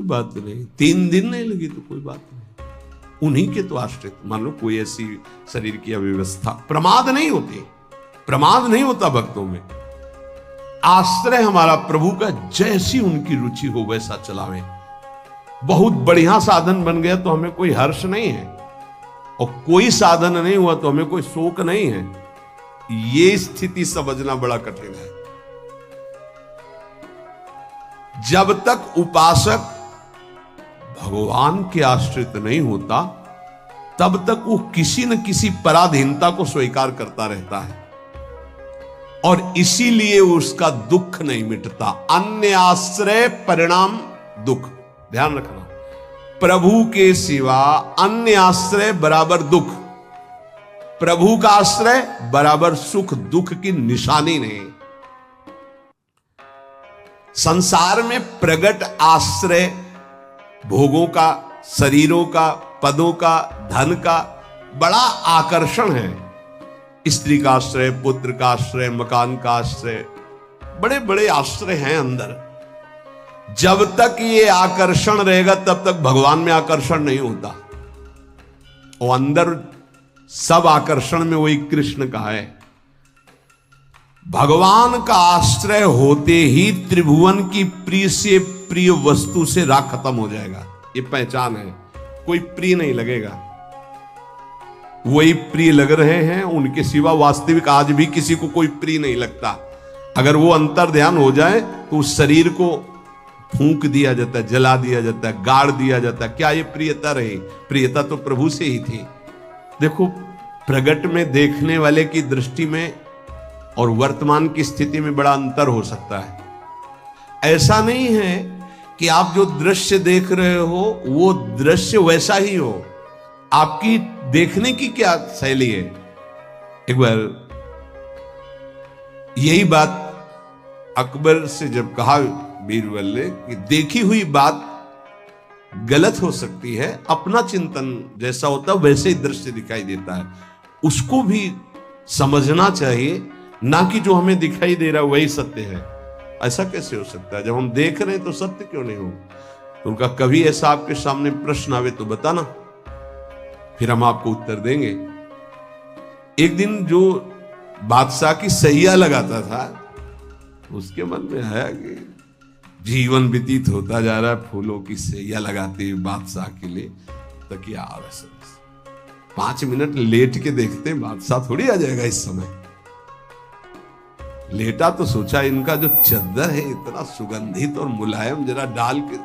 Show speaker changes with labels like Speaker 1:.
Speaker 1: कोई बात नहीं, 3 दिन नहीं लगी तो कोई बात नहीं। उन्हीं के तो आश्रित, मान लो कोई ऐसी शरीर की अव्यवस्था, प्रमाद नहीं होती, प्रमाद नहीं होता भक्तों में। आश्रय हमारा प्रभु का, जैसी उनकी रुचि हो वैसा चलावे। बहुत बढ़िया साधन बन गया तो हमें कोई हर्ष नहीं है, और कोई साधन नहीं हुआ तो हमें कोई शोक नहीं है। ये स्थिति समझना बड़ा कठिन है। जब तक उपासक भगवान के आश्रित नहीं होता तब तक वो किसी न किसी पराधीनता को स्वीकार करता रहता है, और इसीलिए उसका दुख नहीं मिटता। अन्य आश्रय परिणाम दुख, ध्यान रखना। प्रभु के सिवा अन्य आश्रय बराबर दुख, प्रभु का आश्रय बराबर सुख, दुख की निशानी नहीं। संसार में प्रगट आश्रय भोगों का, शरीरों का, पदों का, धन का बड़ा आकर्षण है। स्त्री का आश्रय, पुत्र का आश्रय, मकान का आश्रय, बड़े बड़े आश्रय हैं अंदर। जब तक ये आकर्षण रहेगा तब तक भगवान में आकर्षण नहीं होता। और अंदर सब आकर्षण में वही कृष्ण का है। भगवान का आश्रय होते ही त्रिभुवन की प्रिय से प्रिय वस्तु से राग खत्म हो जाएगा। ये पहचान है, कोई प्रिय नहीं लगेगा। वही प्रिय लग रहे हैं, उनके सिवा वास्तविक आज भी किसी को कोई प्रिय नहीं लगता। अगर वो अंतर ध्यान हो जाए तो उस शरीर को फूंक दिया जाता है, जला दिया जाता है, गाड़ दिया जाता है। क्या ये प्रियता रही? प्रियता तो प्रभु से ही थी। देखो, प्रगट में देखने वाले की दृष्टि में और वर्तमान की स्थिति में बड़ा अंतर हो सकता है। ऐसा नहीं है कि आप जो दृश्य देख रहे हो वो दृश्य वैसा ही हो। आपकी देखने की क्या शैली है? एक बार यही बात अकबर से जब कहा बीरबल ने कि देखी हुई बात गलत हो सकती है, अपना चिंतन जैसा होता है वैसे ही दृश्य दिखाई देता है, उसको भी समझना चाहिए, ना कि जो हमें दिखाई दे रहा है वही सत्य है। ऐसा कैसे हो सकता है? जब हम देख रहे हैं तो सत्य क्यों नहीं हो? तो उनका कभी ऐसा आपके सामने प्रश्न आवे तो बताना, फिर हम आपको उत्तर देंगे। एक दिन जो बादशाह की सैया लगाता था, उसके मन में आया कि जीवन व्यतीत होता जा रहा है फूलों की सैया लगाते हुए बादशाह के लिए, तकिया आवश्यक 5 मिनट लेट के देखते बादशाह थोड़ी आ जाएगा इस समय। लेटा तो सोचा इनका जो चद्दर है इतना सुगंधित और मुलायम, जरा डाल के